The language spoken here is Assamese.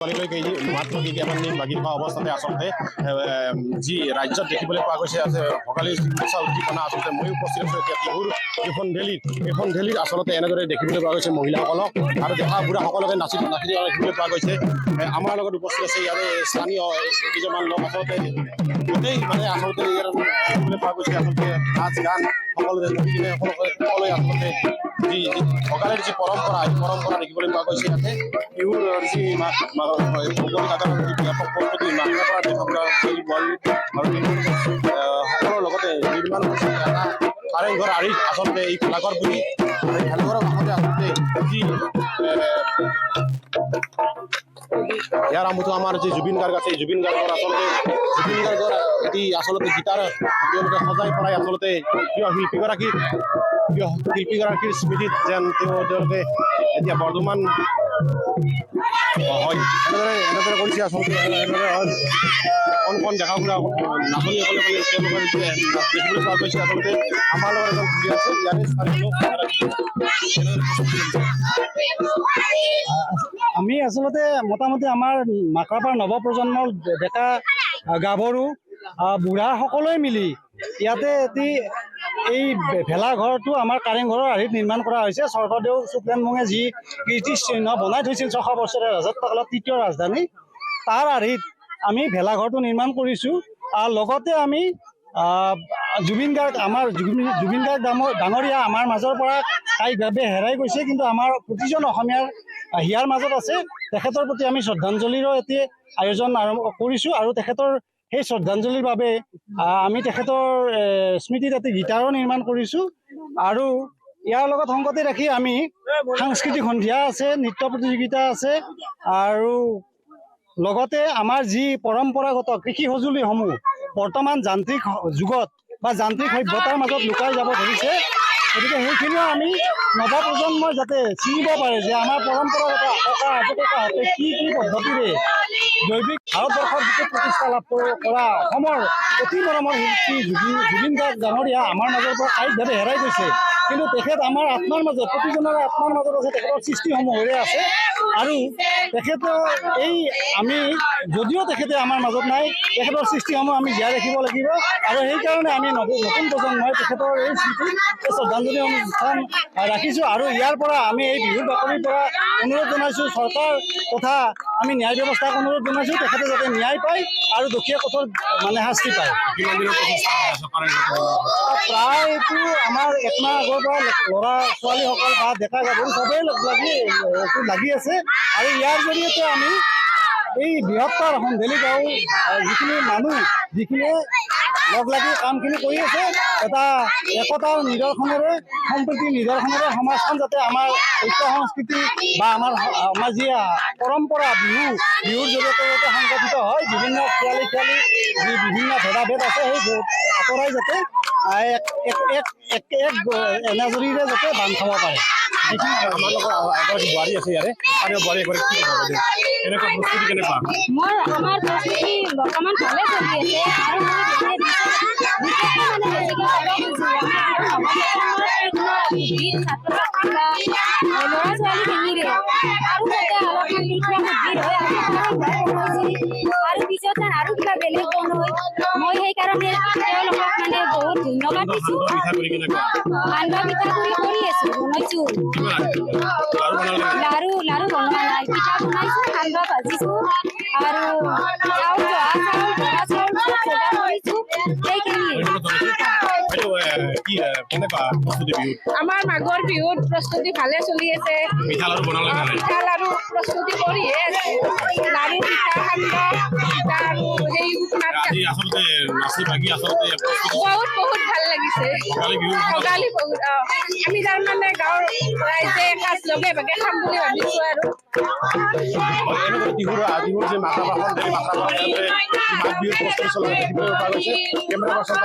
মাত্ৰ কেইটামান দিন বাকী থকা অৱস্থাতে আচলতে যি ৰাজ্যত দেখিবলৈ পোৱা গৈছে ভোগালী উদ্দীপনা আচলতে ময়ো উপস্থিত আছোঁ এতিয়া টিহুৰ এইখন ঢেলীত আচলতে এনেদৰে দেখিবলৈ পোৱা গৈছে মহিলাসকলক আৰু ডেকা বুঢ়াসকলকে নাচি দেখিবলৈ পোৱা গৈছে। আমাৰ লগত উপস্থিত আছে ইয়াৰে স্থানীয় কেইজনমান লোক আচলতে গোটেই আচলতে ইয়াৰ দেখিবলৈ পোৱা গৈছে আচলতে নাচ গান সকলোৰে সকলোৱে আচলতে যি ভোগালীৰ যি পৰম্পৰা এই পৰম্পৰা দেখিবলৈ পোৱা গৈছে ইয়াতে টিহুৰ যি সকলৰ লগতে নিৰ্মাণ হৈছে এটা কাৰেংঘৰ আৰ্হিত আচলতে এই ভেলাঘৰ বুলি ভেলাঘৰৰ কাষতে আচলতে যি ইয়াৰ আমোটো আমাৰ যি জুবিন গাৰ্গ আছে জুবিন গাৰ্গৰ এটি আচলতে গীটাৰ তেওঁলোকে সজাই পৰাই আচলতে প্ৰিয় শিল্পীগৰাকীৰ স্মৃতিত যেন তেওঁলোকে এতিয়া বৰ্তমান হয় এনেদৰে কৰিছে আচলতে কণ ডেকা বুঢ়া নাচনীসকলে তেওঁলোকৰ দেখিবলৈ পোৱা গৈছে আচলতে আমাৰ লগত এজন ঘূৰি আছে ইয়াৰে আমি আচলতে মোটামুটি আমাৰ মাকাপাৰ নৱপ্ৰজন্মৰ ডেকা গাভৰু বুঢ়া সকলোৱে মিলি ইয়াতে এটি এই ভেলাঘৰটো আমাৰ কাৰেংঘৰৰ আৰ্হিত নিৰ্মাণ কৰা হৈছে। স্বৰ্গদেউ চুকেনমুঙে যি কীৰ্তিচিহ্ন বনাই থৈছিল 600 বছৰীয়া ৰাজত্বকালত তৃতীয় ৰাজধানী তাৰ আৰ্হিত আমি ভেলাঘৰটো নিৰ্মাণ কৰিছোঁ। লগতে আমি জুবিন গাৰ্গ ডাঙৰীয়া আমাৰ মাজৰ পৰা কায়িকভাৱে হেৰাই গৈছে, কিন্তু আমাৰ প্ৰতিজন অসমীয়াৰ হিয়াৰ মাজত আছে। তেখেতৰ প্ৰতি আমি শ্ৰদ্ধাঞ্জলিৰো এটি আয়োজন আৰম্ভ কৰিছোঁ আৰু তেখেতৰ সেই শ্ৰদ্ধাঞ্জলিৰ বাবে আমি তেখেতৰ স্মৃতিত এটি গীটাৰো নিৰ্মাণ কৰিছোঁ। আৰু ইয়াৰ লগত সংগতি ৰাখি আমি সাংস্কৃতিক সন্ধিয়া আছে, নৃত্য প্ৰতিযোগিতা আছে আৰু লগতে আমাৰ যি পৰম্পৰাগত কৃষি সঁজুলিসমূহ বৰ্তমান যান্ত্ৰিক যুগত বা যান্ত্ৰিক সভ্যতাৰ মাজত লুকাই যাব ধৰিছে, গতিকে সেইখিনিও আমি নৱপ্ৰজন্মই যাতে চিনিব পাৰে যে আমাৰ পৰম্পৰাগত ককাহঁতে কি পদ্ধতিৰে জৈৱিক ভাৰতবৰ্ষৰ যিটো প্ৰতিষ্ঠা লাভ কৰা অসমৰ অতি মৰমৰ শিল্পী জুবিন গাৰ্গ ডাঙৰীয়া আমাৰ মাজৰ পৰা কায়িকভাৱে হেৰাই গৈছে, কিন্তু তেখেত আমাৰ আত্মাৰ মাজত প্ৰতিজনৰে আত্মাৰ মাজত আছে, তেখেতৰ সৃষ্টিসমূহৰে আছে। আৰু তেখেতৰ আমি যদিও তেখেতে আমাৰ মাজত নাই, তেখেতৰ সৃষ্টিসমূহ আমি জীয়াই ৰাখিব লাগিব আৰু সেইকাৰণে আমি নতুন প্ৰজন্মই তেখেতৰ এই স্মৃতিত শ্ৰদ্ধাঞ্জলি অনুষ্ঠান ৰাখিছোঁ। আৰু ইয়াৰ পৰা আমি এই বিহুৰ বাকৰিৰ পৰা অনুৰোধ জনাইছোঁ চৰকাৰ তথা আমি ন্যায় ব্যৱস্থাক অনুৰোধ জনাইছোঁ তেখেতে যাতে ন্যায় পায় আৰু দুখীয়া কঠোৰ শাস্তি পায়। প্ৰায় এইটো আমাৰ একমাহ আগৰ পৰা ল'ৰা ছোৱালীসকল বা ডেকা গাভৰু চবেই লাগি আছে আৰু ইয়াৰ জৰিয়তে আমি এই বৃহত্তৰ সন্ধেলি গাঁও যিখিনি মানুহ যিখিনিয়ে লগ লাগি কামখিনি কৰি আছে এটা একতাৰ নিদৰ্শনেৰে সম্প্ৰীতিৰ নিদৰ্শনেৰে সমাজখন যাতে আমাৰ ঐক্য সংস্কৃতি বা আমাৰ যি পৰম্পৰা বিহুৰ জৰিয়তে যাতে সংগঠিত হয়, বিভিন্ন খীয়ালি যি বিভিন্ন ভেদাভেদ আছে সেই আঁতৰাই যাতে এক এনাজৰীৰে যাতে বান্ধ খাব পাৰে। আমাৰ লগত এগৰাকী বোৱাৰী আছে ইয়াৰে স্থানীয় বোৱাৰী এগৰাকী কি ক'ব এনেকুৱা প্ৰস্তুতি কেনেকুৱা? আমাৰ প্ৰস্তুতি বৰ্তমান ভালে চলি আছে আৰু ল'ৰা ছোৱালীখিনিৰে আৰু যাতে অলপমান লিখা বুদ্ধিৰ হয় আৰু পিছত আৰু কিবা বেলেগ নহয়, মই সেইকাৰণে তেওঁলোকক বহুত ধন্যবাদ দিছোঁ। সান্দহ পিঠাগুড়ি কৰি আছোঁ, বনাইছোঁ, লাৰু বনোৱা নাই, পিঠা বনাইছোঁ, সান্দহ ভাজিছোঁ আৰু চাউল বৰা চাউল যোগাৰ কৰিছোঁ। সেইখিনিয়ে আমাৰ মাঘৰ বিহুত প্ৰস্তুতি ভালে চলি আছে। পিঠা লাৰু প্ৰস্তুতি কৰিহে আছে, লাৰু পিঠা সান্দহ আৰু সেই বহুত ভাল লাগিছে। ভোগালী বহুত আমি তাৰমানে গাঁৱৰ ৰাইজে এসাঁজ লগে ভাগে খাম বুলি ভাবিছোঁ আৰু বিহুৰ যে মাঘ বিহুৰ প্ৰস্তুতি চলাই দেখিবলৈ পোৱা গৈছে। Camera person